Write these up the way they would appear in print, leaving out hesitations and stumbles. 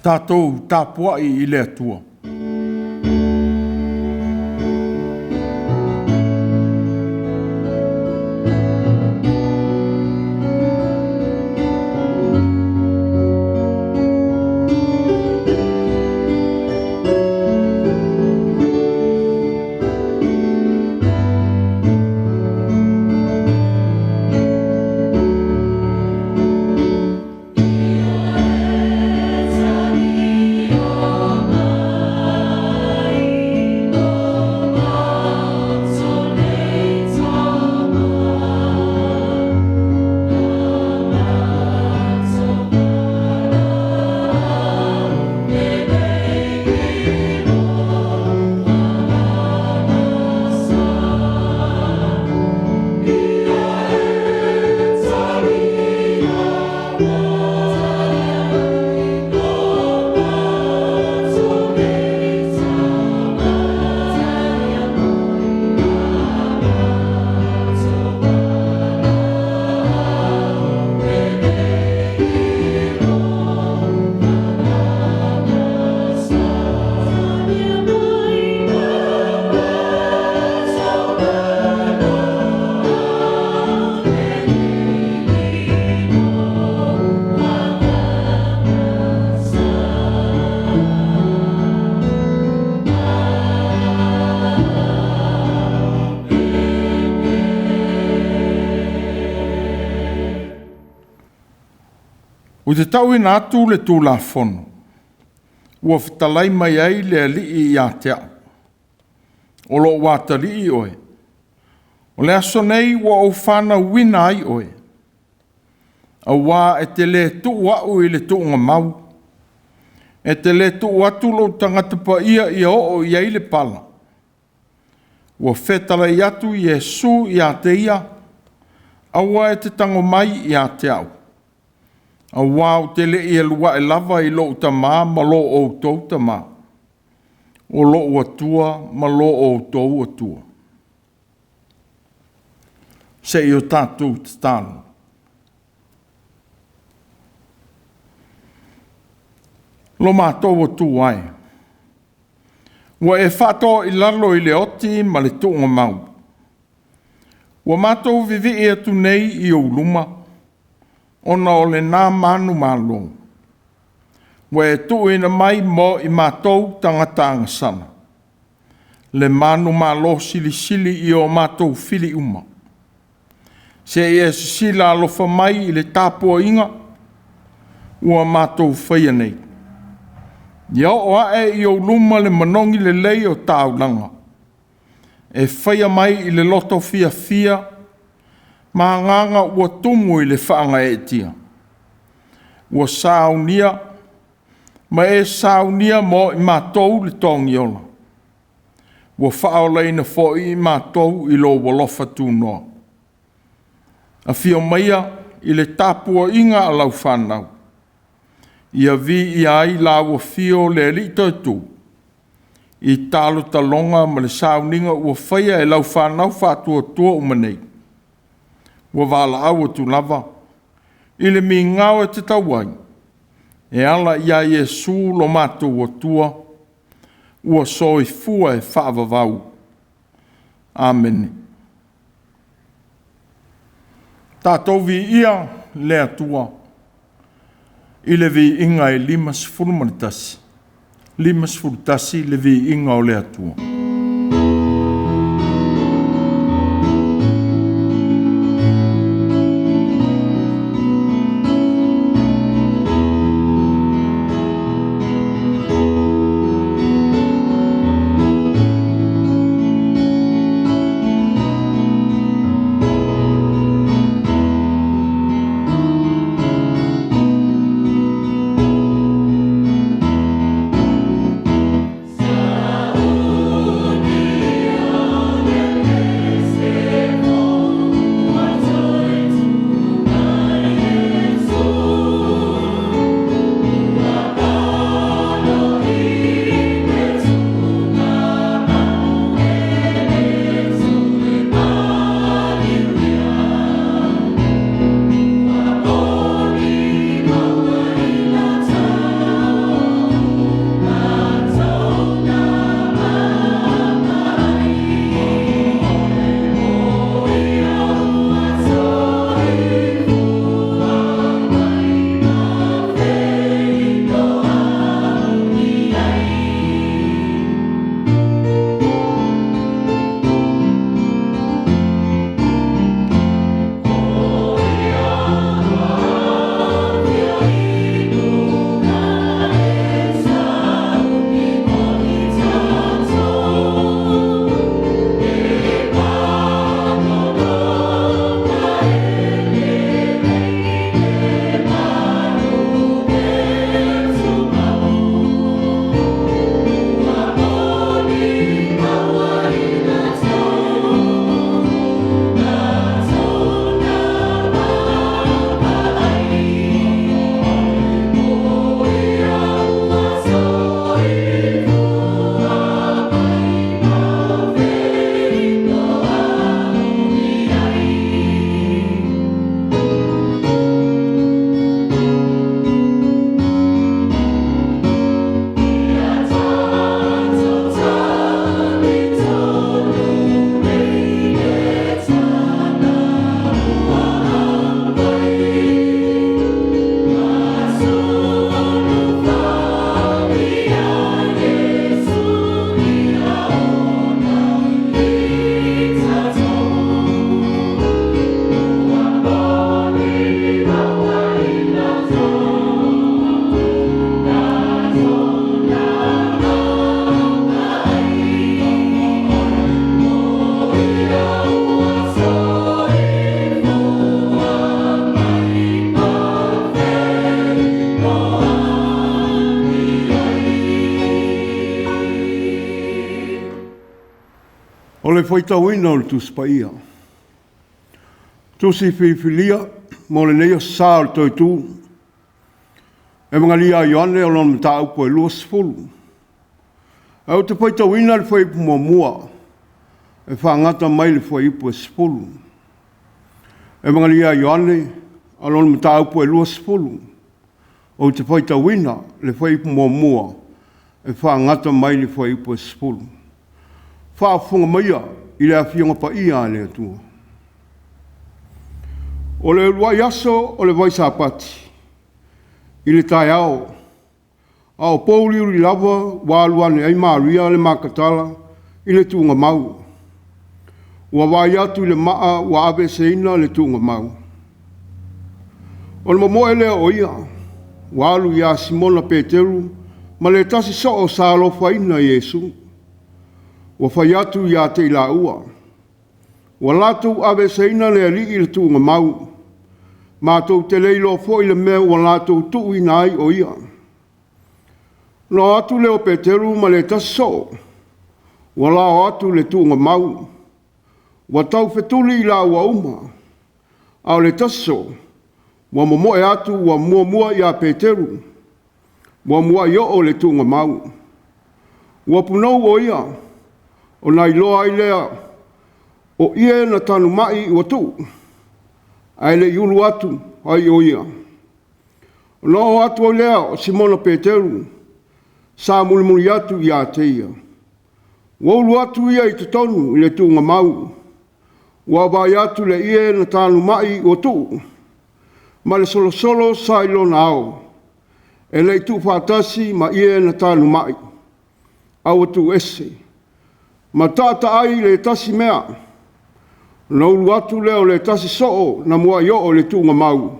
Tātou tāpua'i I le atua. O te tau ina atu le tū la fono. Ua whatalai mai ai le alii I a te au. O lo wātari I oe. O le aso nei ua o whana wina ai oe. A wā e te le tuu au I le tuu ngā mau. E te le tuu atu lo tangata pa ia I o I ai le pala. Ua whetalai atu Iesu I a te ia. A wā e te tango mai I a te au. A wāu te le I lua e lava I lo ta mā ma lo o tau ta mā. O lo o atua ma lo o tau atua. Se I o tātou te tāno. Lo mātou atua ai. Ua e whātou I lalo I le oti ma le tuunga mau. Ua mātou vivi e atu nei I o luma. Ona o le nā manu mālo. Wa e tu ina mai mo I mātou tangatanga sana. Le manu mālo sili sili I o mātou fili uma. Se e sila alofa mai I le tāpua'iga, ua mātou whaia nei. Ia o ae I o luma le manongi le lei o tāulanga. E whaia mai I le loto fia fia, ma nganga ua tumu I le whaanga e tia. Ua saunia, ma e saunia mo I mātou le tongi ola. Ua whaola ina fōi I mātou I lo walofa tūnoa. A whio maia I le tāpua'iga a lau whanau. Ia vi I ai la ua whio le li TOETØ. I tālo talonga ma le sauninga ua whaia e lau whanau whātua tua umanei. Ua wala au atu lava. I le mi ngau e te tauai. E ala ia Iesu lo mātou atua. Ua soi fua e whaavavau. Amen. Tātou vi ia le atua. I le vi inga e 5 manitasi. 5 tasi le vi inga o le atua. Autū le Faitau ina o le Tusi paia. Tusi whiwhilia, mo le neia sā o le TOETØ. E mga lia Ioane o lona mta upo e lua sifulu. Au te Faitau ina le whaipu mua mua. E whaangata mai le whaipu e sifulu. E mga lia Ioane o lona mta upo e lua sifulu. O te Faitau ina le whaipu mua mua. E whaangata mai le whaipu e sifulu. Whaafunga maia i le awhionga pa ia le atua. O le luai aso o le vaisa pati. I le tai ao. Ao pouli uri lava waluane ai maria le makatala i le tuunga mau. Ua vai atu i le maa wa abe seina le tuunga mau. O le momoe lea o ia. Walu ia Simona Peteru ma le tasi so o salo faina Yesu. Wa whai atu ia te ila ua. Wa latu awe seina le ali i le tuunga mau. Mātou te leilo fo i le mea wa latu tuu i nai o ia. Lo atu leo Peteru ma le taso. Wa lao atu le tuunga mau. Wa tau fetuli i la ua uma. Au le taso. Wa momoe atu wa mua ia Peteru. Wa mua yo o le tuunga mau. Wa punou o ia. O nai loa i lea, o ia na tanu mai o tu, ai le iulu atu, ai o ia. O no atu o lea o Simona Peteru, sa mulimuli atu i a te ia. Waulu atu ia i te tonu i le tuunga mau, wa vai atu le ia na tanu mai o tu, ma le solo solo sa i lona ao, e le tu whatasi ma ia na tanu mai, au tu ese. Ma tata ai le tasi mea. Na ulu atu leo le tasi soo na mua yo o le tuunga mau.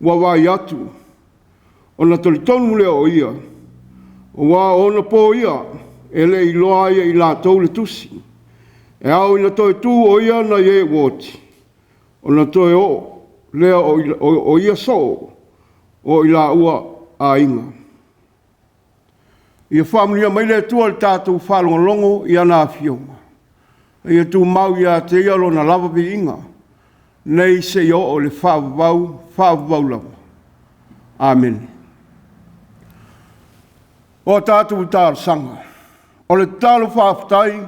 Wawai atu. O na tolitonu leo o ia. O wa ona po ia. E le iloa ia i la tau le tusi. E au ina toi tu o ia na ye woti. O na toi o leo o ia soo. O i la ua a inga. Ia whamunia mai le tua le tātou whalongalongo i ana awhionga. Ia tu mau ia te ialo na lava pi inga. Nei se i o le whaavau lava. Amen. O tātou tāra sanga. O le tālo whaafutai,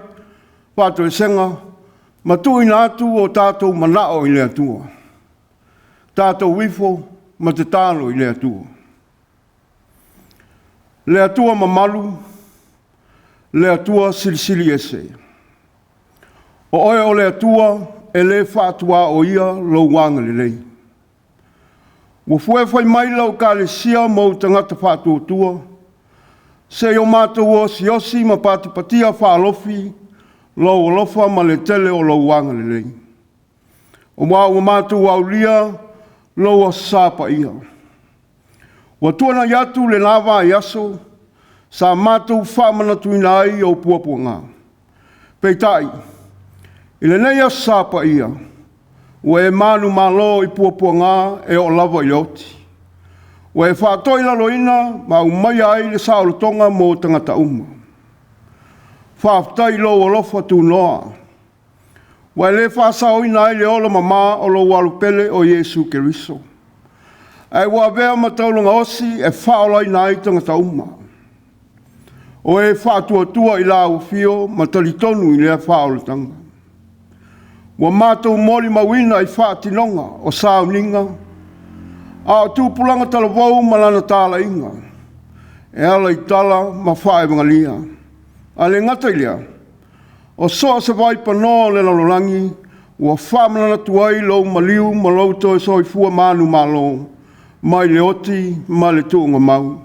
whātou e senga, ma tui nātu o tātou manao i le atua. Tātou wifo, ma te tālo i le atua. Le atua mamalu, le atua silisili ese. O oe o le atua e le whaatua o ia lo wanga le lei. Wa fuefai mai lau ka le sia mou tangata whaatua tua. Se o mātou o siosi ma patipatia whaalofi, lo olofa ma le tele o lo wanga le lei. O mātou au lia, lo o sāpa ia. Wa tuana yatu le lava i aso, sa mātou whamana tuina ai o puapua ngā. Peitai, i le neia sāpa ia, wa e manu malo i puapua ngā e o lava i oti. Wa e whātoi laloina, ma umai ai le saolotonga mō tangata uma. Whāftai lo o lofa tu noa. Wa e le whāsaoina ai le ola mama o lo walupele o Yesu Keriso. Ai wa vea mataulunga osi e whaolai nai tangata uma. O e whātua i la ufio matalitonu i lea whaolatanga. Wa mātou mori mawina i whātinonga o sauninga. A o tūpulanga talavau malana tāla inga. E ala i tala ma whaewnga lia. A le ngata i lea. O soa se vai pano le lalolangi. Wa whamanana tuai lau maliu malau e soi fua manu malo. Mai le oti, mai le tuunga mau.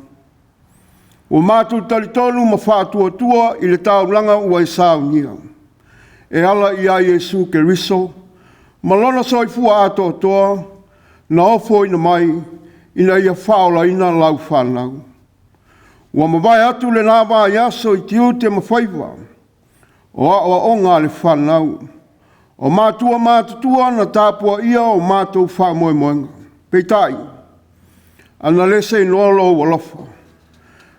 O mātou talitonu ma whātua tua i le taulanga ua i saunia. E ala i a Yesu Keriso, malona soifua ato toa, na ofo ina mai, ina ia whaola ina lau whanau. Ua mawai atu le nāwa i aso i tiu te mawhaiva, o awa o ngā le whanau. O mātua mātutua na TAPUA'IGA o mātou whamoe moenga. Peitai. Ana lese in lolo walofa.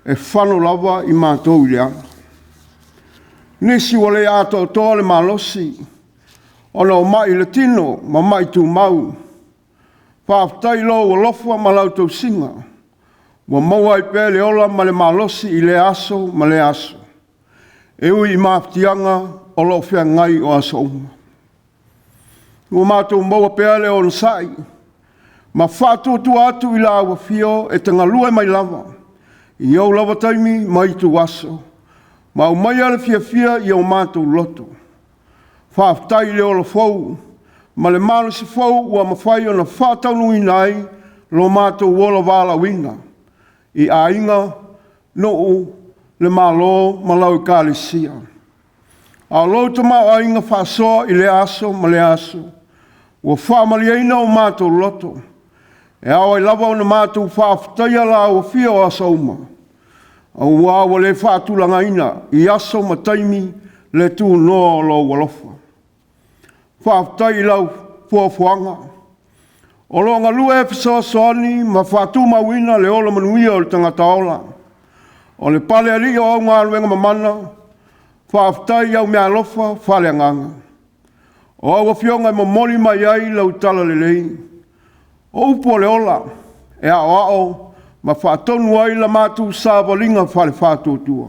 E whano lava i mātou i leana. Nisi wale ato tole malosi. Ona o mai le tino, ma mai tu mau. Whaafutai lo o lofua ma lau tau singa. Wa maua I pēle ola ma le malosi I le aso ma le aso. E ui I mafutianga o lo whia ngai o aso uma. Ua mātou maua pēle o nsai. Ma whātua tu atu I la awa fio e te ngalua mai lava. I au lava taimi mai tu aso. Ma o mai ale fia I au mātou loto. Whaafutai le ola fau. Ma le malo si fau ua mawhai o na whātau nui nai lo mātou wola wala winga. I ainga no le malo malau I kālesia. A lo te mau ainga whaasoa I le aso ma le aso. Ua whaamaliaina o mātou loto. E awa I lava o na mātou whaafutai ala o fia o aso uma. Au wawa le whaatulanga ina I aso ma taimi le tū noa lo walofa. Whaafutai lau fuafuanga. O lo ngā lua e whisoa soani ma whaatu mawina le ola manuia o le tangata ola. O le pale ali o au ngā luenga mamana, whaafutai au mea lofa whale anganga. O au a fionga ma moli mai ai lau tala le lei. O upo le ola, e a o ma whaatonu ai la mātu sāwalinga whale whaatotua.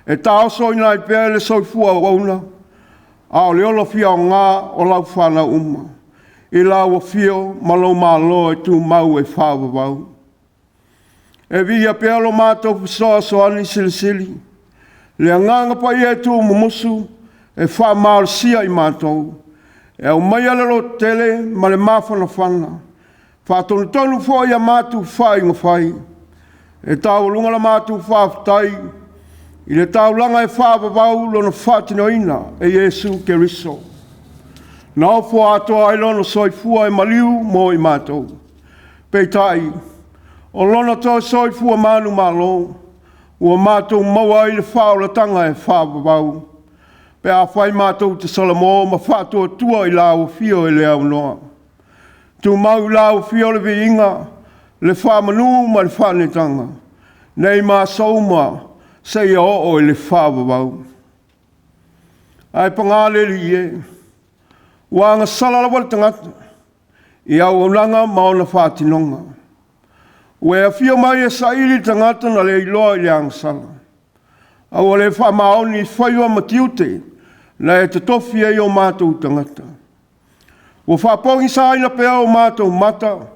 E tā oso ina I pēr le soifua o auna, a o le ola fia o ngā o lau whana uma. I lau o fio malo malo e tu mau e whawa wau. E via pealo mātou soa soani sili. Le anganga pa I e tu mumusu e wha maarsia I mātou. E au mai alero tele ma le mawhana whana. Wha tonu fo I a mātou whai ngā whai. E tau lunga la mātou whaafutai. I le tau langa e whawa wau lona whaatino ina e Yesu Keriso. Nā fo atoa I lono soifua e maliu mo I mātou. Peitai, o lona toa soifua manu malo, ua mātou maua I le whaolatanga e whawa wau. Pe a whai mātou te salamo ma whātua tua I lau fio e le au noa. Tu mau lau fio le viinga, le whamanu ma le whanetanga. Nei mā sauma, se ia o le whawa wau. Ai pangale li e. Wanga salala wale tangata. I au aunanga maona whātinonga. Ue a fio mai e sairi tangata na le iloa I le angsala. Au le whamaoni whaiwa matiute na e te tofi e o mātou tangata. Ua whapongi sa ina pea o mātou mata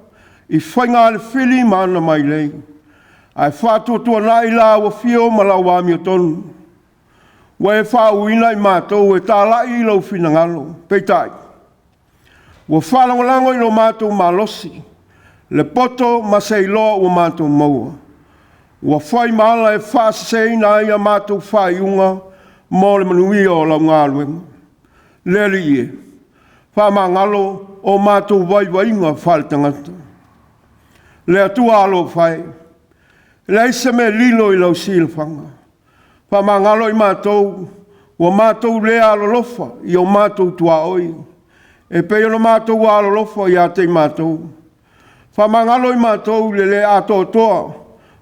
I whainga le whili mana mai lei. Ai whātua nai la ua fio ma lau wāmi o tonu. Ua e whauina I mātou e tālai I lau whinangalo. Peitai. Ua whalangolango I lo mātou malosi. Le poto ma se iloa ua mātou maua. Ua whai maala e whaaseina I a mātou whaiunga mo le manuia o lau Gāluega. Leli e. Whamangalo o mātou waiwainga whale tangata. Le atua alo whai. Lei se me lilo I lau silwhanga. Whamangalo I mātou, ua mātou lea alolofa I o mātou tuaoi. E peo no mātou alolofa I a te mātou. Whamangalo I mātou le ato toa,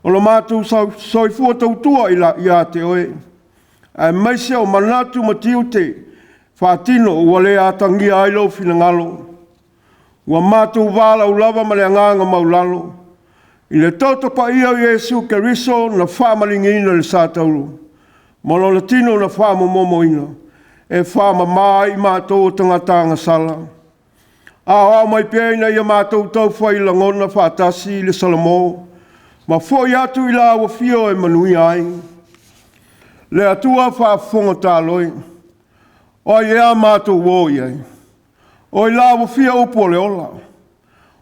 o lo mātou soifua tautua I a te oe. Ai maise o manatu matiu te, whaatino ua le atangia ailo finangalo. Ua mātou wala ulava ma le anganga maulalo. I le toto pa ia Yesu Keriso na whamalingina le sātauru. Malo le tino na whamamomoina. E whamamai mātou tangatanga sala. A mai peina ia mātou tau whai langona whaatasi le salamo. Ma foi atu I la ua fio e manui ai. Le atua whaafonga tāloi. O ia mātou woi ai. O la ua fio upo le ola.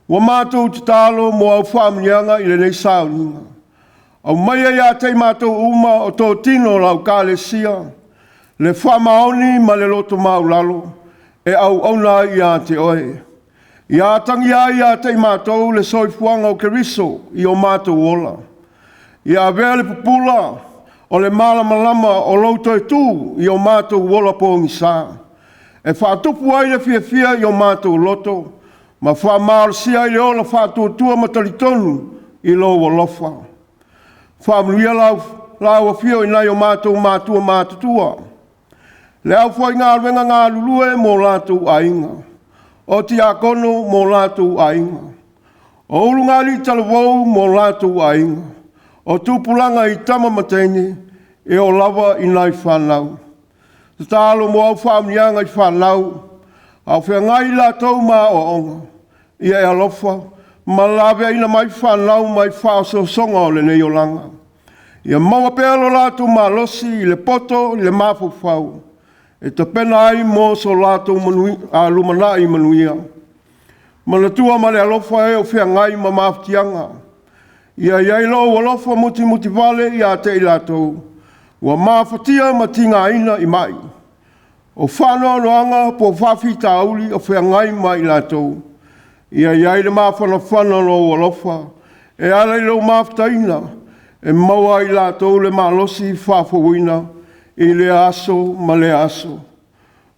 Wa mātou te tālo mo au whaamnianga I le nei sauninga. Au maia ia tei mātou uma o tō tino lau kālesia. Le whamaoni ma le loto maulalo. E au auna ia te oe. Ia tangi ia tei mātou le soifuanga o Keriso I o mātou ola. Ia vele pupula o le malamalama o TOETØ I o mātou ola pogisā. E whaatupu ai le fia I o mātou loto. Ma whamārsia I le ola whaatuatua matalitonu I lo walofa. Whamluia lau a fio I nai o mātou mātua mātutua. Le au fwai ngā ruenga ngā lulue mō lātou ainga. O ti akono mō lātou ainga. O urunga li talavou mō lātou ainga. O tūpulanga i tama matene e o lava i nai whanau. Te tālo mō au whaamnianga i whanau. Au whea ngai lātou mā o onga. Ia e alofa, ma lawe ina mai whanau mai whaaso songa o le nei o langa. Ia maua pealo lātou mā losi i le poto i le mafufau. E te pena ai mō so lātou a lumana i manuia. Mana tua ma le alofa e o whea ngai ma mafutianga. Ia iai lo alofa muti vale i a te i lātou. Ua mafatia ma tinga ina i mai. O whanau noanga po whawhi tauli o whea ngai mai i lātou. Ia iai le mawhana lo alofa. E ala i lo mafutaina. E maua i lātou le malosi whawhawina. I le aso ma le aso.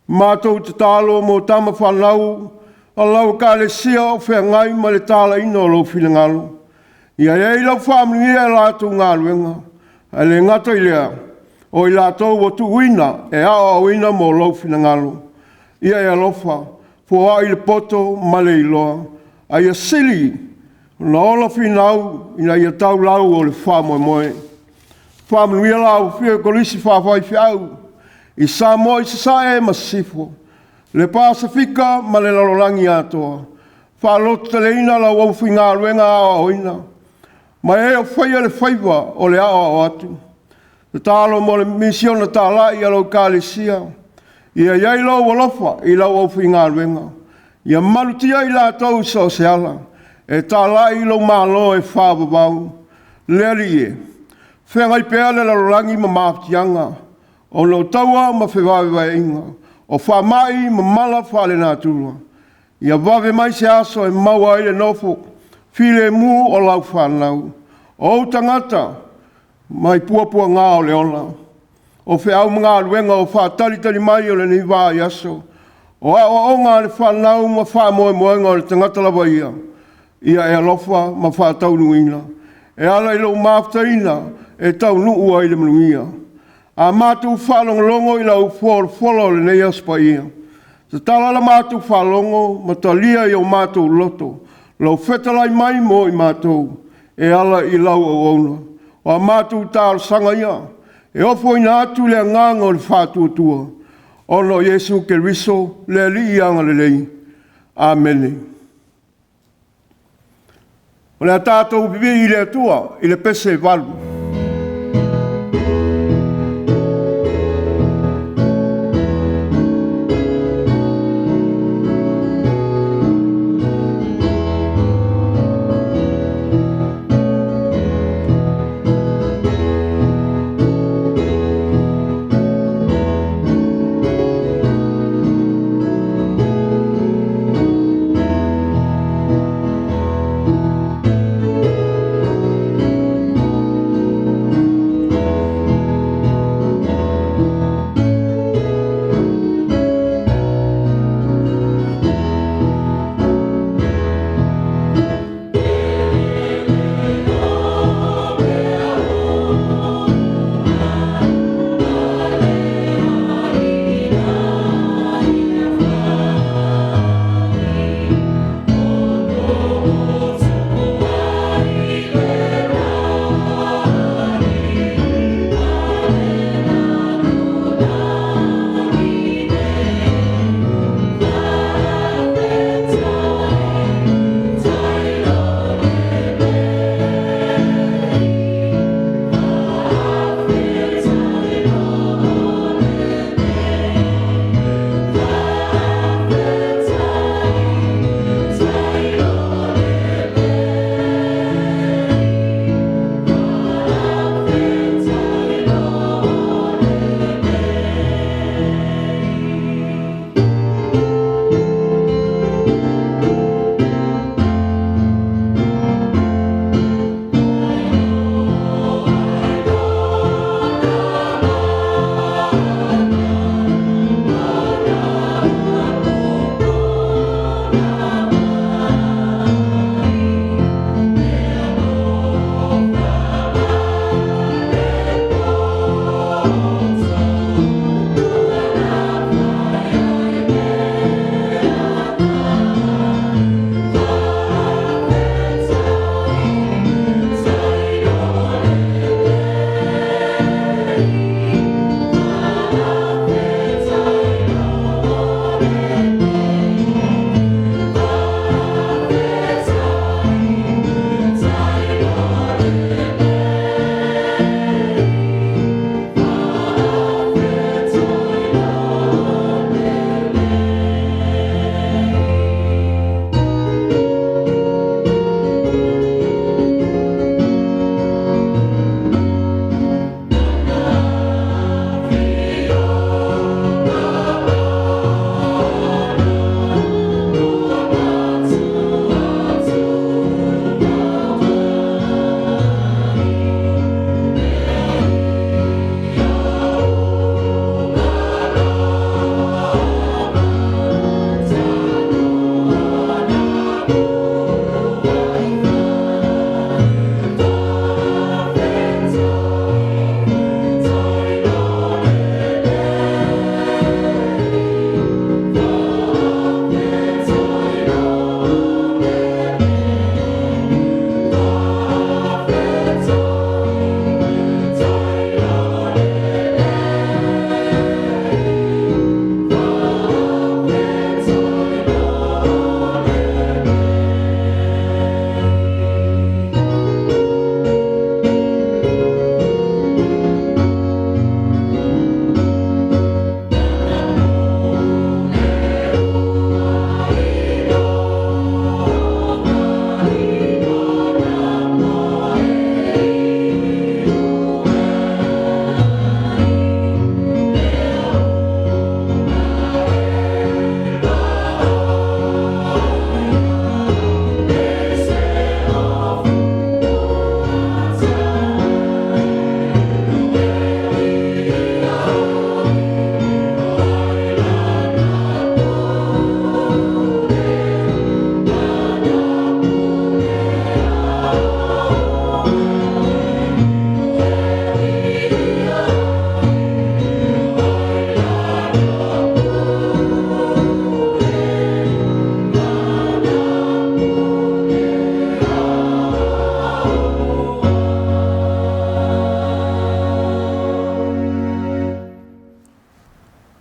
Mātou te tālo mō tama whanau. Alau ka le sia o whea ngai ma le tāla ino lo whilangalo. Ia e lau whaamnuia e lātou ngā luenga. E le ngata i lea. O i lātou o tu uina e ao uina mō lo whilangalo. Ia e alofa. Fua i le poto ma le iloa. A ia sili. Na ola whinau ina ia tau lau o le whamoe moe. Whaamnuia lau whia kolisi whawhai whiau. I sa moe se sa e masifo. Le Pasifika ma le lalolangi atoa. Whaalota le ina la wauwhi ngā ruenga a oina. Ma e o whaia le whaiwa o le a o atu. Te tālo mo le misiona tāla i alo kālesia. Ia iai lau walofa i lau wauwhi ngā ruenga. Ia malutia i la tau sa o se ala. E tāla i lau mālo e whāwawau. Leri e. Whengai pēa le lalolangi ma mafutianga. O no taua ma whewawea inga. O whamai ma mala whale nā tūrua. Ia wawe mai se aso e maua i le nofo. While mu o lau whanau. O tangata mai puapua ngā o le ola. O whiau mga ruenga o whātalitali mai o le ni wā i aso. O a o ngā le whanau ma whamoe moenga o le tangata lawa ia. Ia e alofa ma whātau nuina. E ala i lau mafutaina e tau nuua i le manuia. A mātou whalongolongo i lau wholo le nei aspa ia. Te tala la mātou whalongo ma talia i o mātou loto. Lau whetalai mai mo i mātou. E ala i lau o ona. O a mātou tāra sanga ia. E ofo i nātu le nganga o le whātuatua. Ono Jesu ke riso le li i anga le lei. Amene. O le a tātou bibi i le atua i le pese valu.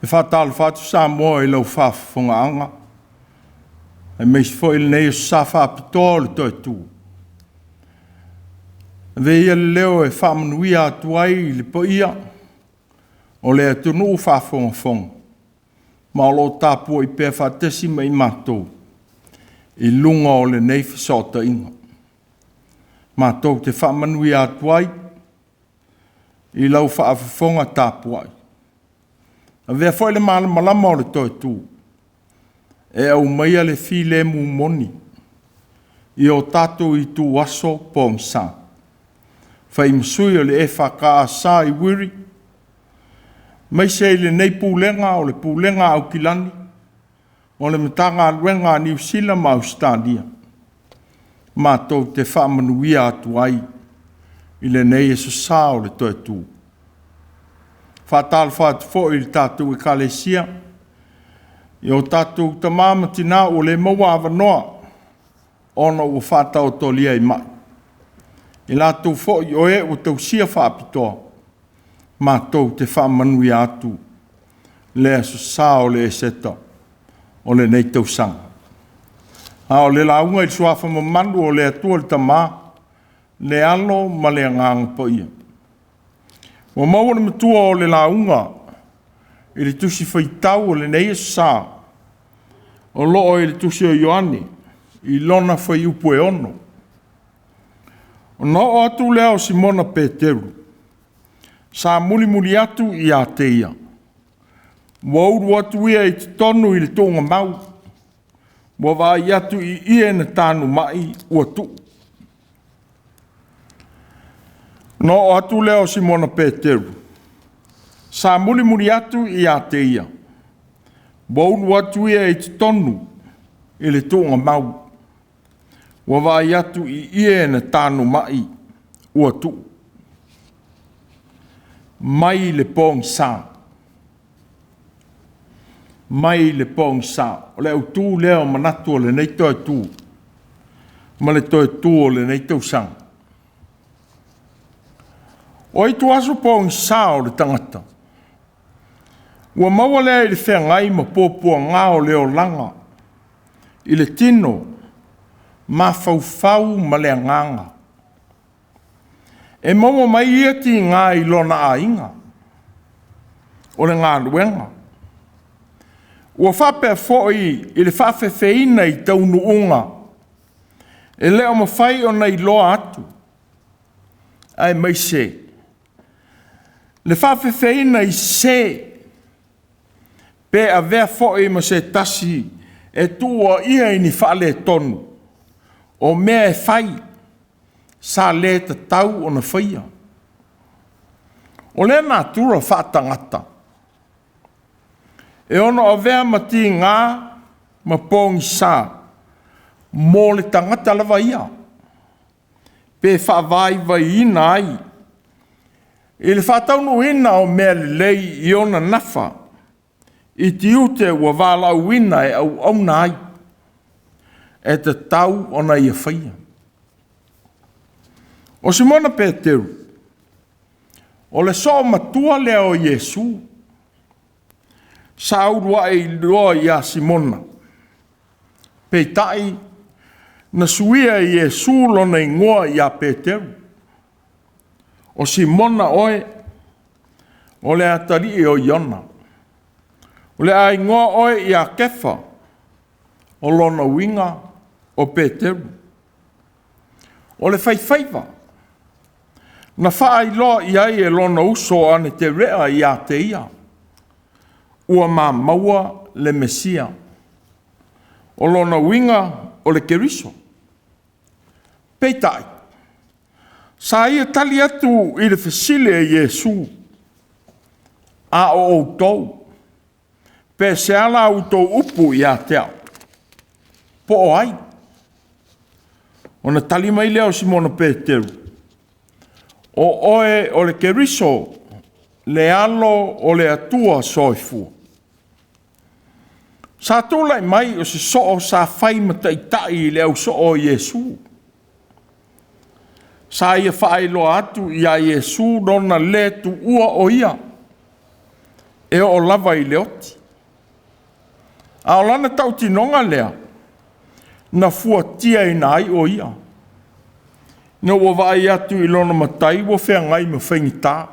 Faitau fatu sa mo ilo whafonga anga. E meis fo il nei sa whapitol TOETØ. Veia leo e whamanuia atuai le po ia. O le atunu whafonga fonga. Ma o lo tāpua I pēr whatesi mai mātou. I lunga o le nei whisota inga. Mātou te whamanuia atuai. I lau whaafonga tāpuai. A vea foi le malama o le TOETØ. E au maia le file mu moni. I o tatou I tu aso pogisā. Fai msui o le E.F.K.A.S I WIRI. Mai se le nei pūlenga o le pūlenga au kilani. O le matanga luenga New Zealand ma Australia. Mātou te whamanuia atu ai. I le nei ASO SΑ o le TOETØ. Faitau fatu fo I tātou E.K.A.S. I o tātou tamama tina o le maua avanoa. Ona o Faitau tolia I mai. I lātou fo I oe o tausia whaapitoa. Mātou te whamanuia atu. Le ASO SΑ o le eseta. O le nei tausanga. O le launga I suafa mamanu o le atua le tamā. Le alo ma le nganga po ia. O maua le matua o le launga. I le tusi Faitau o le nei ASO SΑ. O loo I le tusi o Ioane. I lona fai upu e ono. O no o atu leo Simona Peteru. Sa muli atu I a teia. Wauru atu ia I te tonu I le tonga mau. Wa vai atu I ie na tānu mai ua tu. No o atu leo Simona Peteru. Sa muli atu I a teia. Wauru atu ia I te tonu I le tonga mau. Wa vai atu I ie na tānu mai ua tu. Mai le pogisā. Mai le pogisā. O le Autū leo manatu o le nei TOETØ. Ma le TOETØ o le nei tausanga. O I tu aso pogisā o le tangata. Ua maua lea I le whengai ma pōpua ngā o leo langa. I le tino. Ma faufau ma le nganga. E maua mai ia ti ngā I lona a inga. O le Gāluega. Ua whape foi I le whawhewheina I taunu unga. E leo mawhai o nei loa atu. Ai mai se. Le whawhewheina I se. Pe a vea foi ma se tasi. E tua ia I ni whale tonu. O mea e whai. Sa le te tau o na whaia. O le natura whaatangata. E ono o vea mati ngā ma pogisā. Mō le tangata lawa ia. Pe whaavai vai ina ai. E le whaataunu ina o mea lei I ona nafa. I ti ute ua wālau ina e au auna ai. E te tau ona ia whaia. O Simona Peteru. O le so matua leo Iesu. Sa urua I loa ia Simona. Peitai. Na suia Iesu lona ingoa ia Peteru. O Simona oe. O le atari o Iona. O le a ingoa oe ia kefa. O lona winga o Peteru. O le whaifaiva. Na whaai loa I ai e lona uso ane te rea I a te ia. Ua mā maua le Mesia. O lona winga o le keriso. Peitai. Sa ia tali atu I le whesile e Iesu. A o Autū. Pe se ala Autū upu I a te au. Po o ai. O na tali mai leo Simona Peteru. O oe o le keriso, le alo o le atua soifua. Sa tūlai mai o se so o sa whai mataitai le au so o Iesu. Sa ia whaelo atu I a Iesu nona le tu ua o ia. e o lava i le oti. A o lana tau tinonga lea, na fuatia i nai o ia. Na ua vai atu i lona matai, ua whea ngai ma whaingita.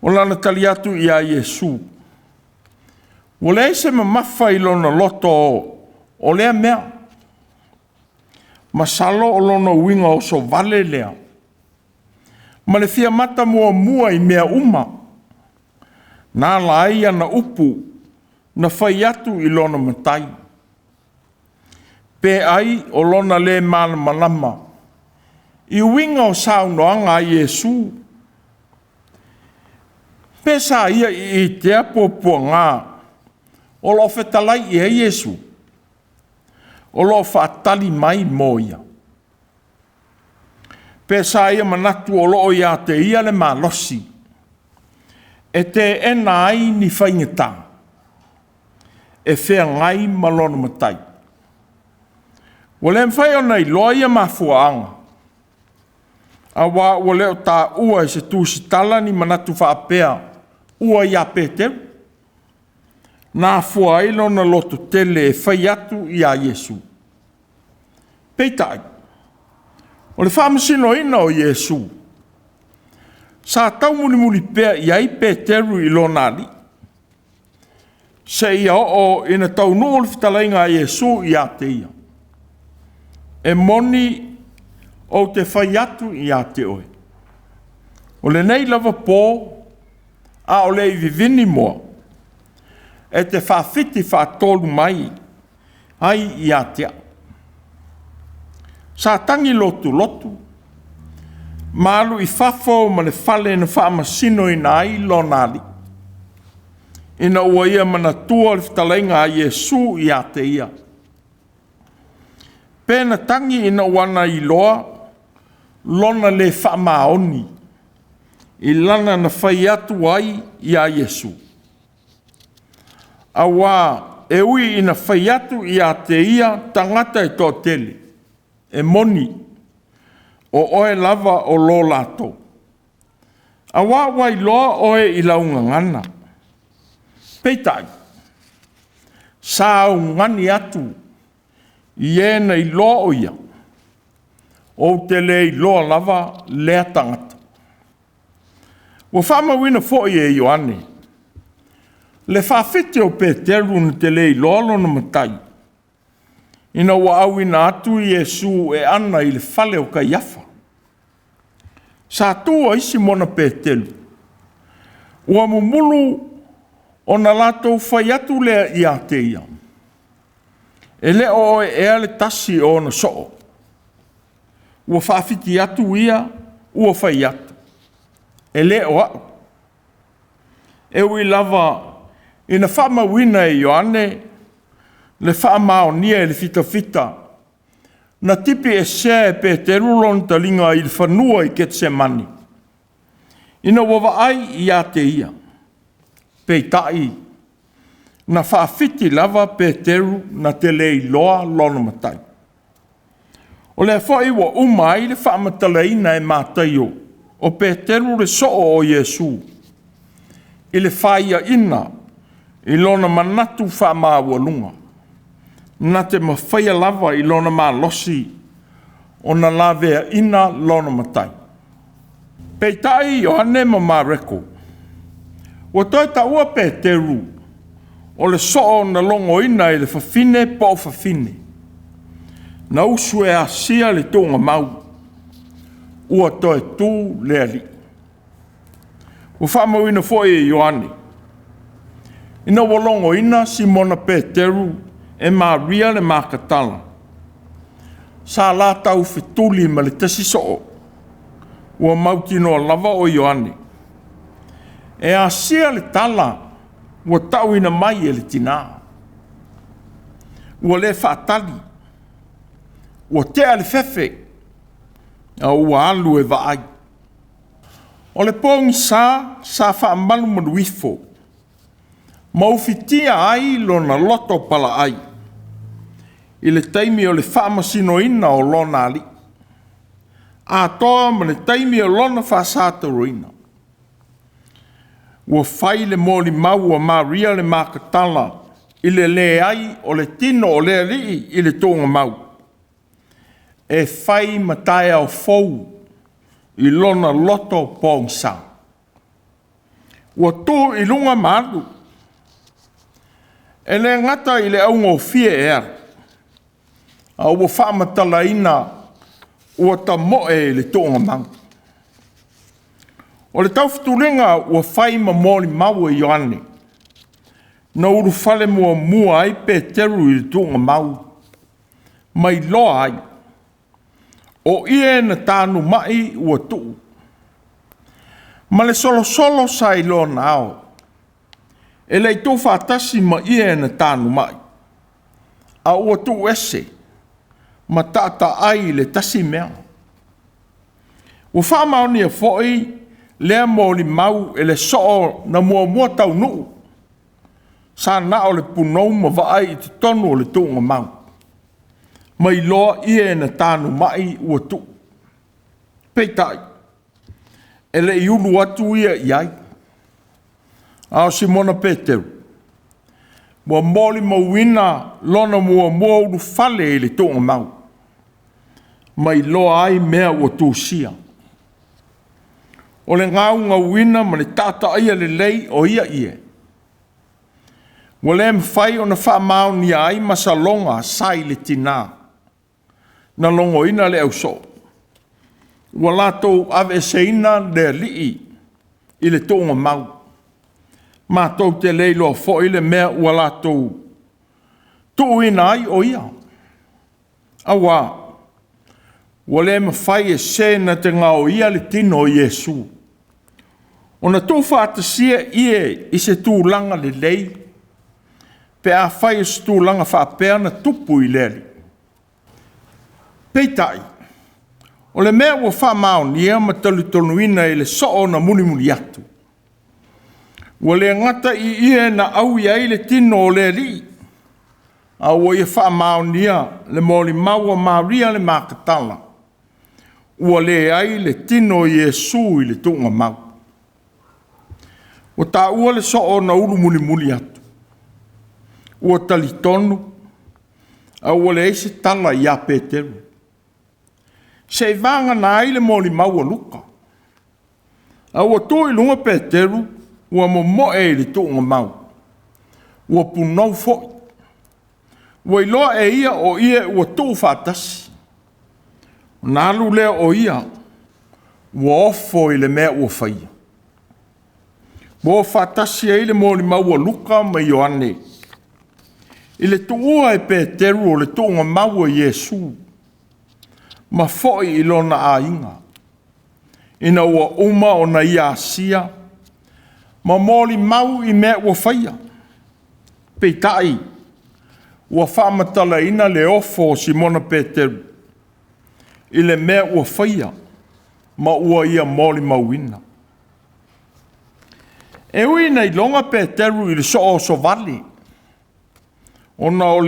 O lana tali atu i a Iesu. O lea se ma mawha i lona loto o lea mea. Masalo o lona uinga o so vale lea. Ma le fia mata mua i mea uma. Nā lai ana upu na whai atu i lona matai. Pe ai o lona le mana malama. I uinga o saunoanga a Iesu. Pe sa ia i te apopua ngā. O lo whetalai i a Iesu. O lo whaatali mai mo ia. Pe sa ia manatu o lo ia te ia le malosi. E te ena ai ni whaingata. E whea ngai malona matai. Wale mwhai o nei loia mafuaanga. A wā ua leo tā ua i se Tusi tala ni manatu whaapea. Ua ia pete. Nā fua ilo na loto tele e whai atu i a Iesu. Peitai. O le whaamasino ina o Iesu. Sa tau muli pea i ai Peteru i lo nali. Se ia o ina tau nuu le whtalainga a Iesu i a te ia. E moni o te whai atu i a te oe. O le nei lava pō, a o le i vivini moa. E te whawhiti whaatolu mai, ai i a te a. Sa tangi lotu. Malu i whafo ma le whale na whaamasino i na ai lo nali. Ina ua ia mana tua le whtalainga a Iesu i a te ia. Pēna tangi ina wana i loa, lona le whaamaoni. I lana na whai atu ai i a Iesu. A wā e ui ina whai atu i a te ia tangata e tō tele. E moni. O oe lava o lo lato. A wā wai loa oe i launga ngana. Peitai. Sa ngani atu. I ena i loa o ia. O te le i loa lava lea tangata. Wa whama wina fo i e Ioane. Le whawhite o Peteru na te le i loa lona matai. Ina wa awina atu i Iesu e ana i le whale o Kaiafa. Sa tua isi mona Peteru. Ua mumulu o na lato whai atu lea i a te ia. E le o e ale tasi o na soo. Ua whawhiti atu ia, ua whai atu. E le o au. E ui lava, ina whama wina e Ioane, le whaamao nia e le fita. Na tipi e sea e Peteru lon talinga i le whanua i Getsemani. Ina wawa ai i a te ia. Peitai. Na whaafiti lava Peteru na te lei loa lona matai. O le whai wa umai le whaamatalaina e mātai o Peteru le soo o Iesu. I le whaia ina i lona manatu whaamawalunga. Na te mawhaia lava i lona malosi o na lavea ina lona matai. Peitai Ioane ma mareko. Wa toi taua Peteru o le soo na longo ina i le whawhine po whawhine. Na usu e asia le tonga mau. Ua toi tū le ali. Ua whamawina fo e Ioane. Ina walongo ina Simona Peteru e Maria le makatala. Sa la tau fituli ma le tasi soo. Ua mautino lava o Ioane. E asia le tala. Ua tau ina mai e le tina. Ua le whaatali. Ua tea le fefe. A ua alu e vaai. O le pogisā sa whaamalu manuifo. Maufitia ai lona loto pala ai. I le taimi o le whaamasino ina o lona ali. A toa ma le taimi o lona whaasātaro ina. ua fai le moli mau a Maria le makatala i le le ai o le tino o le alii i le tonga mau. E fai matai au fou i lona loto pogisā. Ua tō i lunga malu. E le ngata i le aunga o fie e ar. A ua whaamatala ina ua ta moe i le tonga mau. O le tauwhiturenga ua whai ma moli mau e Ioane. Na uru whale mua ai pe teru i le tonga mau. Mai loa ai. O ie na tānu mai ua tuu. Ma le solo sa i loa nao. E lei tō whātasi ma ie na tānu mai. A ua tuu ese. Ma tata ai le tasi mea. Ua whaamaoni a foi lea moli mau e le soo na mua tau nuu. Sa nao le punou ma vaai i te tonu o le tōnga mau. Mai loa ie na tānu mai ua tu. Peitai. E le iulu atu ia iai. Ao Simona Peteru. Mua moli mauina lona mua ulu fale i le tonga mau. Mai loa ai mea ua Tusia. O le ngau wina ma le tata ia le lei o ia ie. Ua le mwhai o na wha mau ni ai masalonga sai le tina. Na longo ina le au so. Ua lato ave seina le lii i le tonga mau. Ma tau te leilo fo i le mea ua lato tu ina ai o ia. Awa. Ua le mawhai e se na te ngao ia le tino o Yesu. O na tō whātasia ie i se tūlanga le lei. Pe a whai e se tūlanga whāpea na tupu i leli. Peitai. O le mea ua whamao nia ma tolutonuina i le soo na muli atu. Ua le ngata i ie na au iai le tino o le li. A ua ia whamao nia le moli maua Maria le makatala. Ua le ai le tino o Yesu i le tunga mau. Ua ta ua le soo na ulu muli atu. Ua talitonu. A ua le eise tala i a Peteru. Se vanga na ai le moli maua luka. A ua tō i lunga Peteru. Ua moe i le tunga mau. Ua punau foi. Ua iloa e ia o ia ua tō whātasi. Nālu lea o ia. Ua ofo i le mea ua whaia. Ua whātasi e i le moli maua luka ma Ioane. I le tuua e Peteru o le tunga maua Yesu. Ma foi i lona a inga. Ina ua uma o na ia asia. Ma moli mau i mea ua whaia. Peitai. Ua whaamatala ina le ofo o Simona Peteru. I le mea ua whaia. Ma ua ia moli mau ina. E ui nei longa Peteru i le soo so vali. Ona o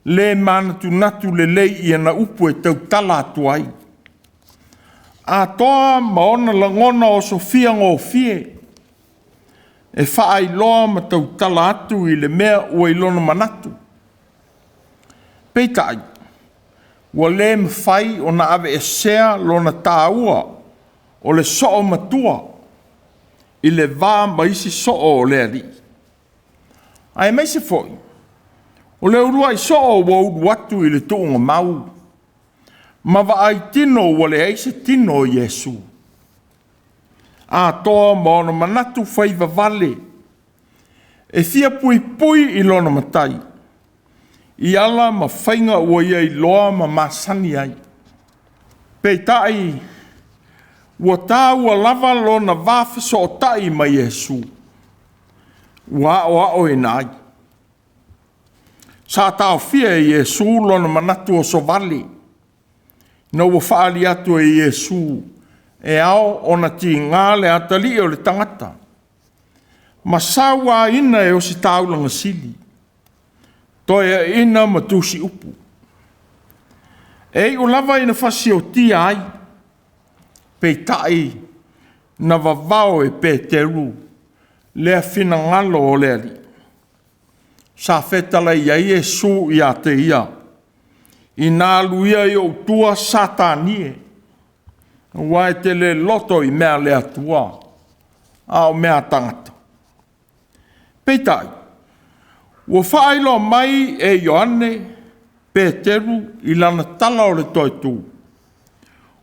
le manatu natu le lei i ana upu e tau tala atu ai. A toa ma ona langona o Sofia ngō fie. E whaai loa ma tau tala atu i le mea ua ilona manatu. Peitai. Ua le mwhai o na ave e sea lona tāua o le soo matua. I le vā maisi soo o le ali. Ai maisi foi. O le urua i soo wa uru atu i le tuunga mau. Ma wa ai tino wa le eise tino o Yesu. A toa maono manatu whaiva vale. E fia pui i lona matai. I ala ma whainga ua ia i loa ma masani ai. Peitai. Ua tā ua lava lona vāwhiso o tai ma Yesu. Ua o e nai. Sa tau fia e Yesu lona manatu o so vale. Na ua whaali atu e Yesu. E ao ona ti ngā le atali o le tangata. Ma sawa ina e o si taulanga sili. Toia ina ma tusi upu. E o lava ina whasi o tia ai. Peitai na vavao e Peteru. lea fina ngalo o lea li. Sa fetala ia Iesu ia te ia. I nā luia i Autū satanie. Wai te le loto i mea le atua. A o mea tangata. Peitai. Ua whaelo mai e Ioane Peteru i lana tala o le TOETØ.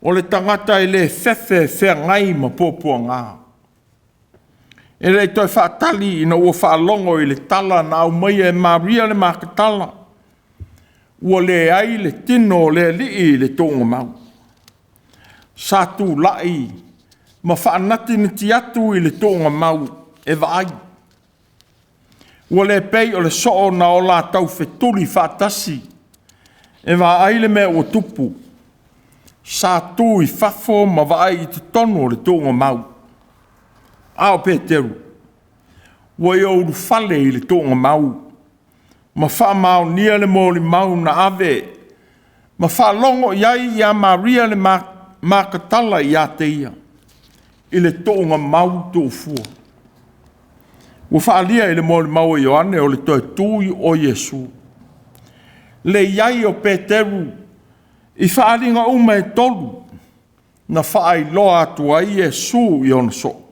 O le tangata i le fefe fea ngai ma pōpua ngā. E rei toi whaatali ina ua whaalongo i le tala na au mai e maria le makatala. Ua le ai le tino le lii le tōnga mau. Sa tū lai ma whaanati ni ti atu i le tōnga mau e vai. Ua le pei o le soo na o la tau wheturi whaatasi e vai le mea ua tupu. Sa tū i whafo ma vai i te tonu o le tōnga mau. Ao Peteru, ua i ouru whale i le tōnga mau. Ma whaamau nia le mōli mau na ave. Ma whaalongo iai i a Maria le makatala i a te ia. I le tōnga mau tō fua. Ua whaalia i le mōli mau i Ioane o le TOETØ o Iesu. Le iai o Peteru, i whaalinga uma e tolu. Na whaai loa atua i Iesu i ona so.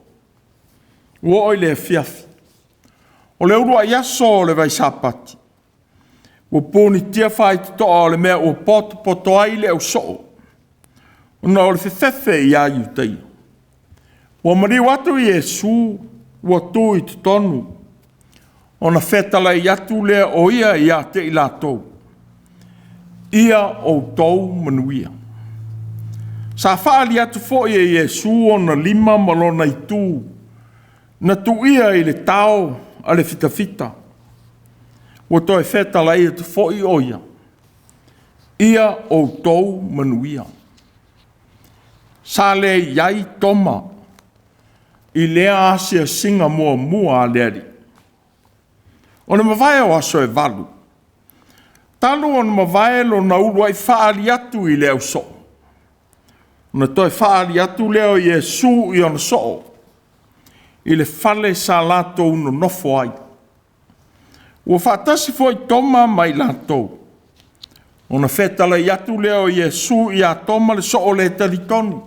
Ua oi le fiafi. O le urua iaso o le vai sapati. Ua pōni tia whai te toa o le mea ua poto ai le au soo. Una o le whewhewe i a iutei. Ua mariu atu i Iesu, ua tū i te tonu. Ona whetala i atu lea o ia i a te i lātou. Ia o tau manuia. Sa whaali atu fo i Iesu ona 5 malona i tū. Na tu ia i le tau a le fita. Ua toi whetala i atu fo i oia. Ia o tau manuia. Sa le iai toma. I lea asia singa mua a leari. O na mawai o aso e valu. Talu o na mawai lo na uru ai whaali atu i leo so. Na toi whaali atu leo i Iesu i ona so. I le whale sa lātou no nofo ai. Ua whaatasi fo i toma mai lātou. O na whetala i atu leo i Iesu i a toma le so o le talitonu.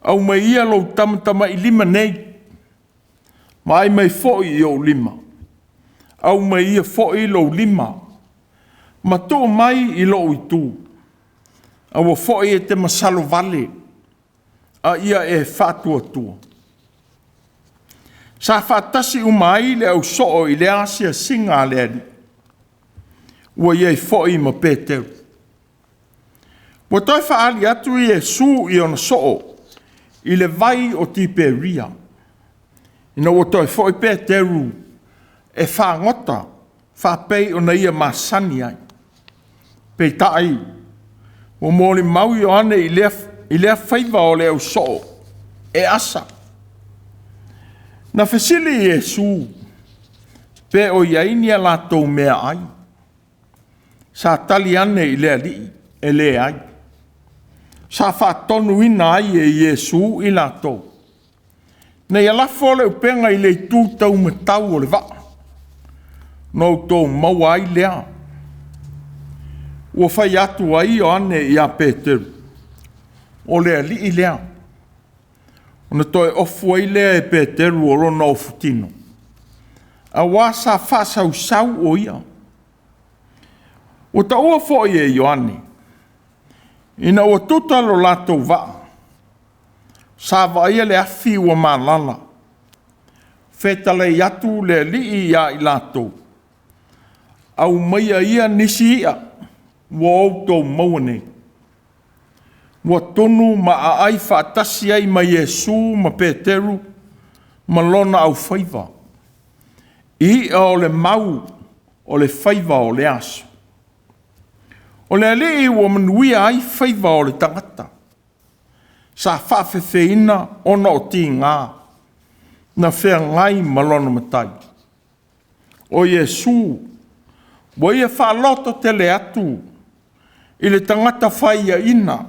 Au mai ia lo tamatama i 5 nei. Mai mai fo i o 5. Au mai ia fo i lo 5. Ma tō mai i lo i tū. Au fo i e te masalo vale. A ia e whātua tua. Sa whaatasi umai le au soo i le asia singa le ali. Ua iei fo i ma Peteru. Ua toi whaali atu i Iesu i ona soo. I le vai o Tiberia. Ina ua toi fo i Peteru e whaangota, whapei o na ia masani ai. Pei tai, ua mōli mau Ioane i lea whaiva o le au soo, e asa. Na whesili i Iesu, pe o iainia lātou mea ai. Sa tali ane i lea li, e lea ai. Sa whaatonu ina ai e Iesu i lātou. Na ia lafo le upenga i le tūtau me tau o le vaa. No tō maua ai lea. Ua whai atu ai Ioane i a Peteru. O lea li i lea. Ona toi ofu ai lea e Peteru o rona ofu tino. A wasa whasau sau o ia. O ta ua fo i e Ioane. Ina ua tutalo lātou vaa. Sa vaia le afi ua malala. Whetale i atu le li ia i lātou. Au maia ia nisi ia. Ua outou mauane. Ua tonu ma a ai whaatasi ai ma Iesu ma Peteru. Ma lona au whaiva. I o le mau o le whaiva o le aso. O le alii ua manuia ai whaiva o le tangata. Sa whawhewheina ona o ti ngā. Na whea ngai malona matai. O Iesu, wa ia whaaloto tele atu. I le tangata whaia ina.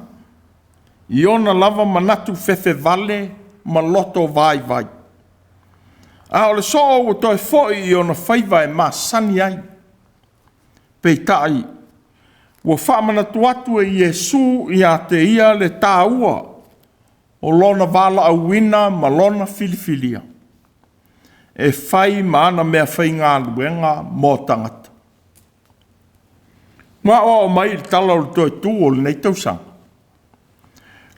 I ona lava manatu whewhe vale ma loto vai vai. A o le so o toi foi I ona whaiva e masani ai. Peitai, ua whamana tuatu e Iesu I a te ia le tāua o lona vala auina ma lona filifilia. E whai maana mea whai ngā luenga mō tangata. Ngā o mai le tala o le toi tū o le nei tausanga.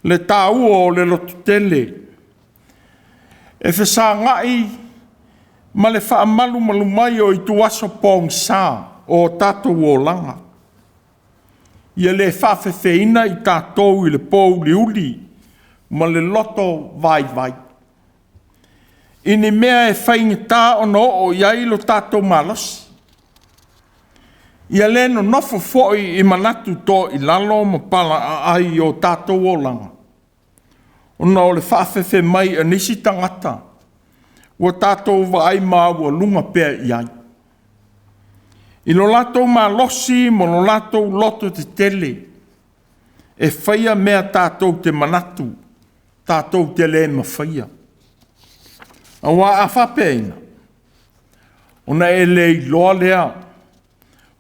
Le tāua o le lotu tele. E whesa ngai ma le wha malu malu mai o I tuaso pogisā o tātou o langa. Ia le whawhewheina I tātou I le pōu liuli ma le loto vai vai. Ini mea e whaingita o no o iai lo tātou malosi. Ia le no nofo foi I manatu tō I lalo ma pala ai o tātou o langa. Ona o le whawhewhe mai a nisi tangata. Ua tātou vai maa ua lunga pēr iai. I lo latou malosi mo lo latou loto te tele. E whaia mea tātou te manatu. Tātou te le ma whaia. Awa a whapeina. Ona e le loa lea.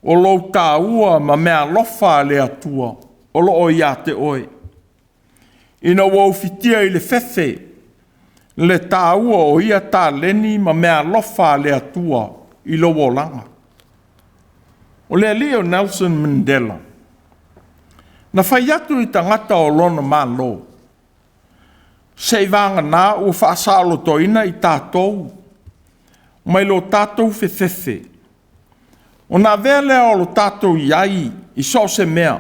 O lo tāua ma mea lofa le atua. O lo o ia te oe. Ina wau fitia I le whewhe. Le tāua o ia tā leni ma mea lofa le atua. I lo wolanga. O le Leo Nelson Mandela. Na whai atu I tangata o lona malo. Sei vanga nā o whaasalo toina I tātou. Mai lo tātou whewhewhe. O nā vele o lo tātou iai I so se mea.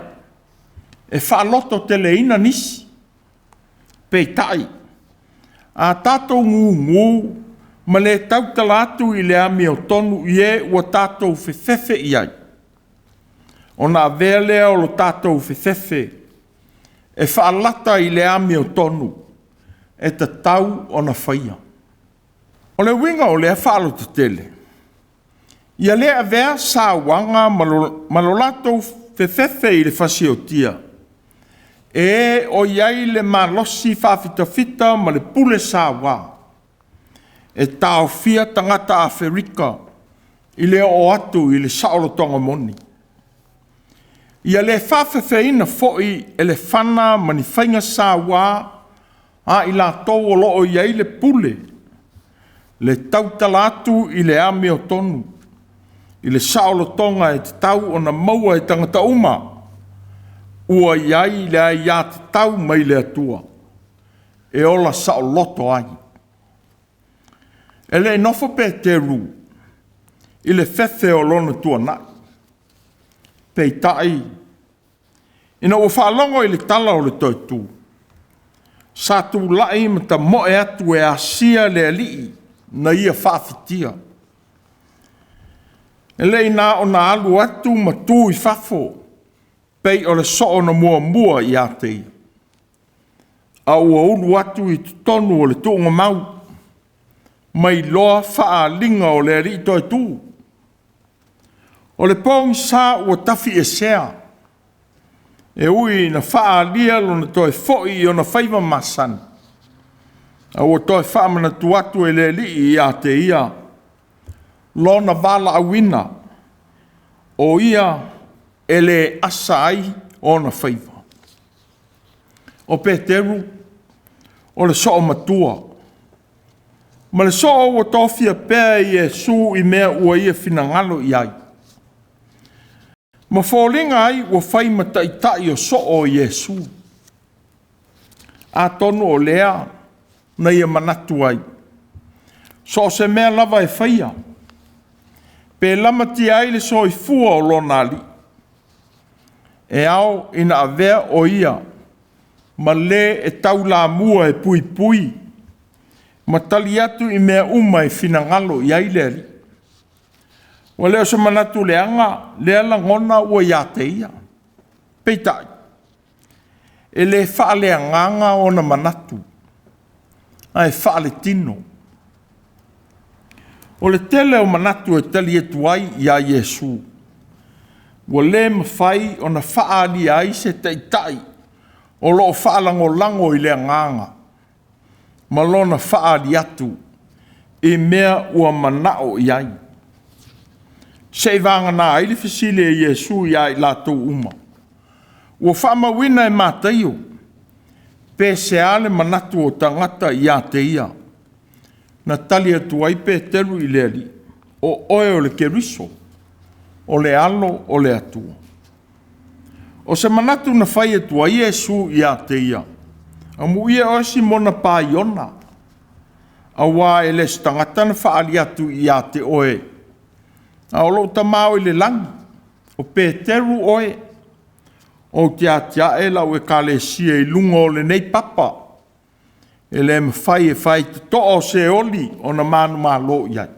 E whaaloto tele ina nisi. Peitai. A tātou ngu ma le tautalatu I le ami o tonu ie ua tātou whewhewhe iai. O nā vele o lo tātou whewhewhe. E whaalata I le ami o tonu. E te tau o na whaia. O le winga o le whaalo te tele. Ia lea vea sā wanga malolato whewhewhe I le whasiotia. E o iai le malosi whawhitawhita ma le pule sā wā. E tau fia tangata Afrika I le o atu I le saolotonga moni. Ia le whawhewheina foi e le whana mani whainga sā wā a I la tau o loo iai le pule. Le tautalatu I le ami o tonu. I le saolotonga e te tau o na maua e tangata uma. Ua iai le ai ia te tau mai le atua. E ola saoloto ai. E le nofo pe te ru. I le whewhe o lona tua nai. Peitai. Ina ua whaalongo I le tala o le TOETØ. Sa tu lai ma ta moe atu e asia le alii na ia whawhitia. E lei nā o nā alu atu ma tū I whafo. Pei o le so na mua I a tei. A ua ulu atu I tonu o le tūnga mau. Mai loa wha linga o le ri toi tū. O le pogisā ua tafi e sea. E ui na wha lia lo na toi foi o na whaiva masan. A ua toi wha mana tu atu e le li I a te ia. Lo na vala awina. O ia e le asa ai o na whaiva. O Peteru, o le so o matua. Ma le so o tofia pēa I Iesu I mea ua ia finangalo I ai. Ma fōlinga ai ua whai mataitai o so o Iesu. A tonu o lea na ia manatu ai. So se mea lava e whaia. Pe lamati ai le so I fua o lona ali. E ao ina avea o ia. Ma le e tau la mua e pui pui. Ma tali atu I mea uma e finangalo I ai le ali. Wa leo se manatu leanga, lea la ngona ua ia te ia. Peitai. E le wha lea nganga o na manatu. Ai wha le tino. O le tele o manatu e tali e tuai I a Iesu. Wa le mawhai o na wha ali ai se teitai. O lo wha lango I le nganga. Ma lo na wha ali atu. e mea ua manao iai. Se vanga na aile fasile e Yesu iai lato uma. Ua whamawina e mātaio. Pe se ale manatu o tangata ia te ia. Na tali atu ai pe teru i le ali. O oe o le keriso. O le alo o le atua. O se manatu na whai atu ai Yesu ia te ia. Amu ia osi mona pā iona. Awa e le stangata na whaali atu ia te oe. A olo ta mao i le langi. O pe teru oe. O te atia e lau e ka le sia i lunga o le nei papa. E le mwhai te to'o se oli o na manu malo iai.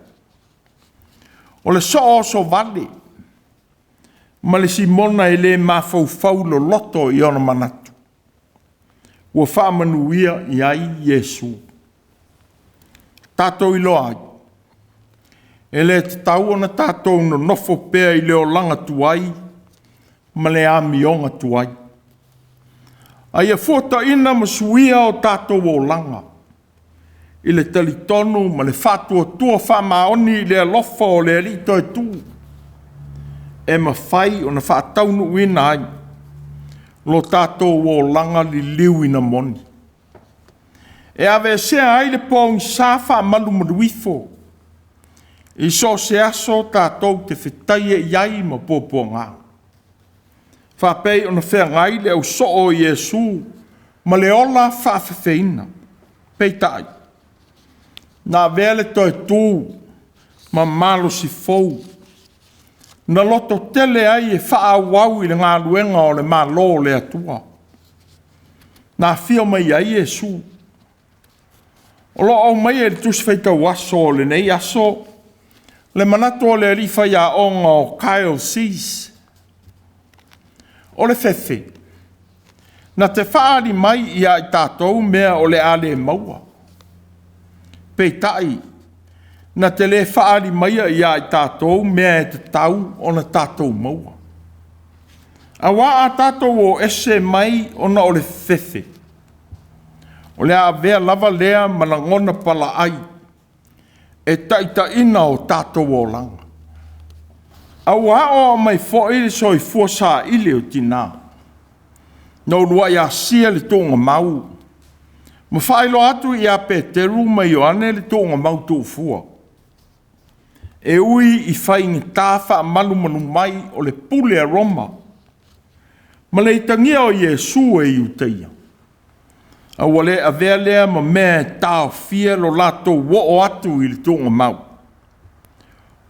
O le so so vale. Ma le simona e le mawhau lo loto i ona manatu. Ua whaamanuia i ai Yesu. Tātou i loa ai. E le te tau ona tātou no nofo pēa i leo langa tuai. Ma le amionga tuai. Ai a fota ina masuia o tātou o langa. I le talitonu ma le whatua tua whamaoni i le alofa o le alito e tū. E mawhai o na whaataunu uina ai. Lo tātou o langa li liu ina moni. E ave sea ai le pogisā whaamalu maruifo. I so se aso tātou te whetaia iai ma pōpō ngā. Whapei o na whea ngai le au so o Yesu, ma le ola whawhawheina. Pei tai. Nā vele toi tū, ma malo si fou. Na loto tele ai e whaawau i le Gāluega o le malo le atua. Nā whio mai ai Yesu. O lo au mai e le tusi Faitau aso le nei aso, le manato o le rifa ia onga o E.F.K.A.S. O le fefe. Na te whaari mai ia i tātou mea o le ale maua. Pei tai. Na te le whaari mai ia i tātou mea e te tau o na tātou maua. A wā a tātou o ese mai o na o le fefe. O le a vea lava lea malangona pala ai. E taita ina o tātou o langa. A wā o mai fōi le soi fuasā ile o tina. Nau lua ia sia le tōnga mau. Ma whaelo atu i a Peteru ma Ioane le tōnga mau tō fua. E ui i whaingi tāwha malu manu mai o le pule a Roma. Ma le itangia o Yesu e iuteia. A wale a vea lea ma mea tāo fia lo lato wo o atu i le tōnga mau.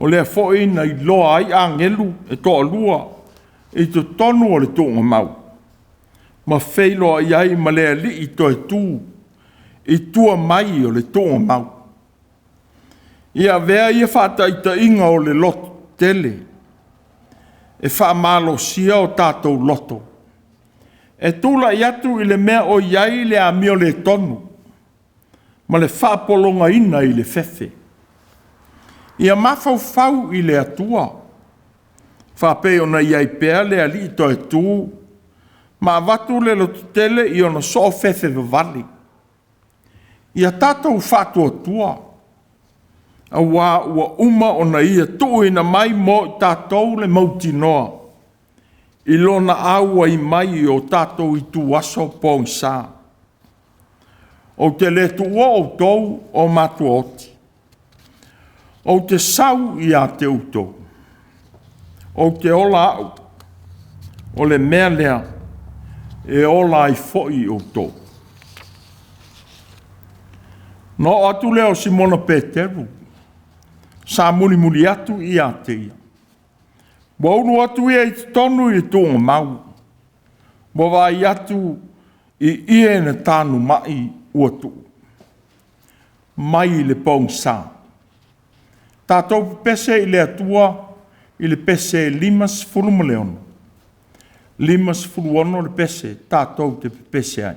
O lea fōi na i loa ai angelu e toa lua e to tonu o le tōnga mau. Ma wheilo ai ai ma lea li i toi tū i tua mai o le tōnga mau. Ia vea ia whātaita inga o le loto tele. E whaamalo sia o tātou loto. E tūla i atu i le mea o iai le amio le tonu. Ma le whaapolonga ina i le fefe. Ia mafau i le atua. Whape ona iai pēr le ali to e tū. Ma watu le lotu tele i ona so fefe vavali. Ia tātou whatua tua. A wā ua uma ona ia tuina mai mo i tātou le mauti noa. I lona aua i mai o tātou i tu aso pogisā. O te le tua o tau o Matua oti. O te sau i a te uto. O te ola au. O le mea lea. E ola i foi o tō. No atu leo Simona Peteru. Sa muli atu i a te ia. Waunu atu ia i tonu i tōnga mau. Wawai atu i ie na tānu mai uatu. Mai le pogisā. Tātou pese i le atua i le pese 5 leona. 5 le pese, tātou te pese ai.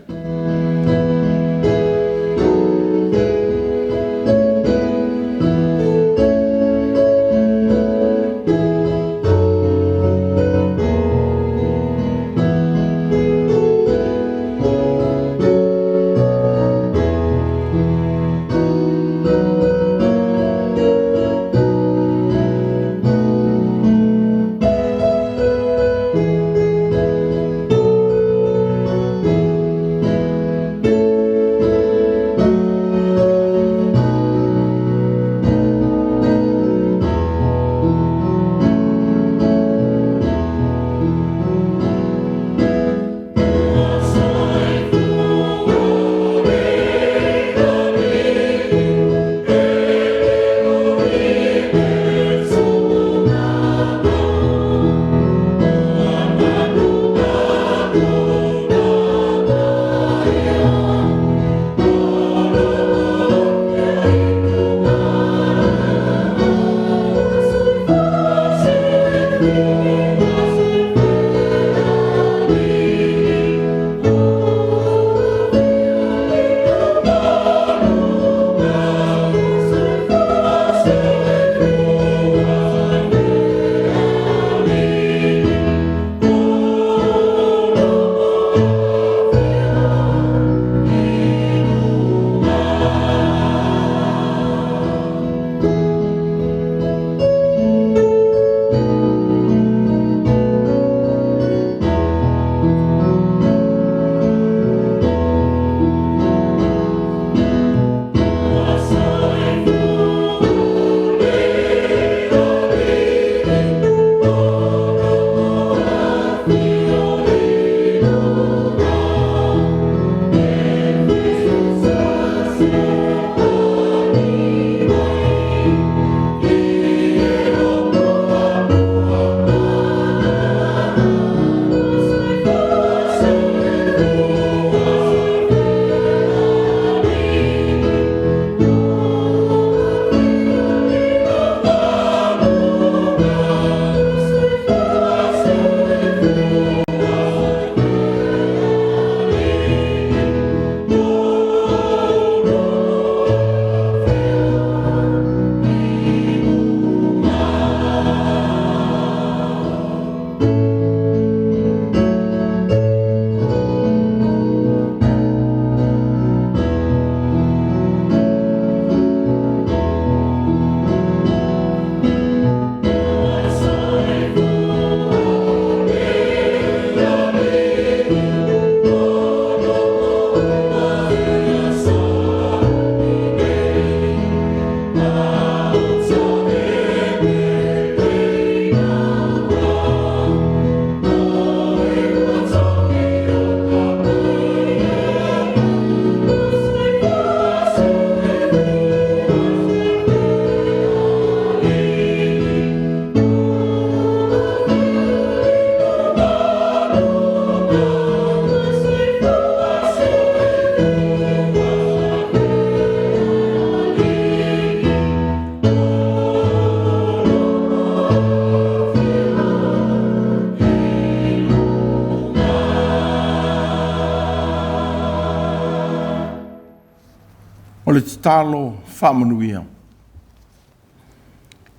le talo whamanuia.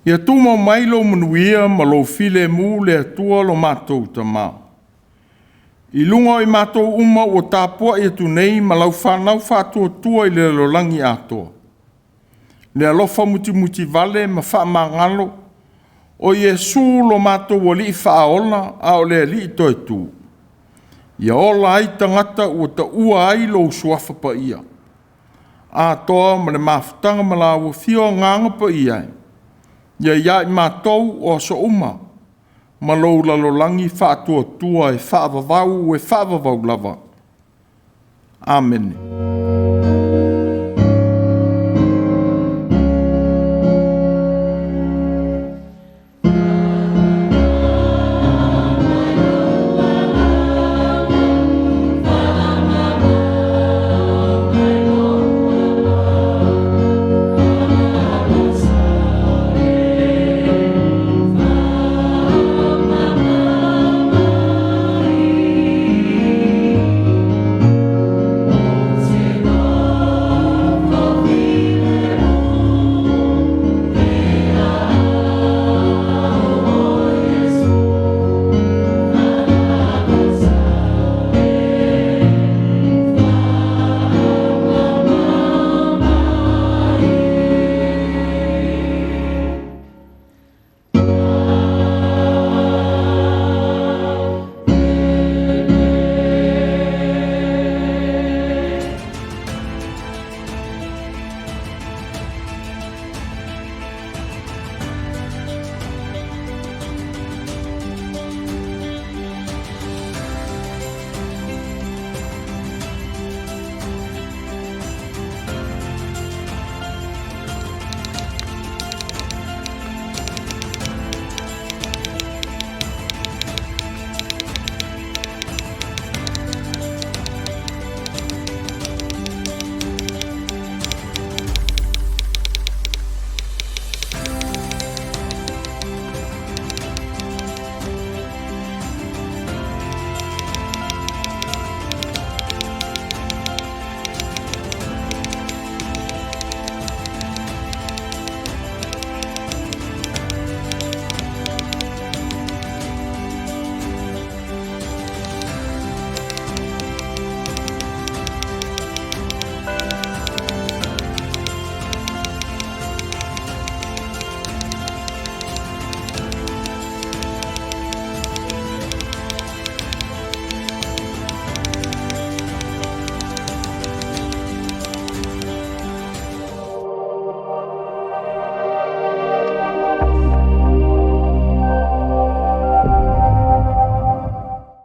Ia tūma mai lo manuia ma lo file mu le atua lo mātou tamā. I lunga i mātou uma o tāpua i atu nei ma lau whanau whātua tua i le lolangi atoa. Le alofa muti muti vale ma whamangalo o Iesu lo mātou o li whaola a o le li toi tū. Ia ola ai tangata o ta ua ai lo suafa pa ia. A toa ma le mafutaga ma la ua fio nganga pa ia. Ia ia i mātou o so uma. Ma lo lalolangi whātua tua e whaavavau lava. Amen.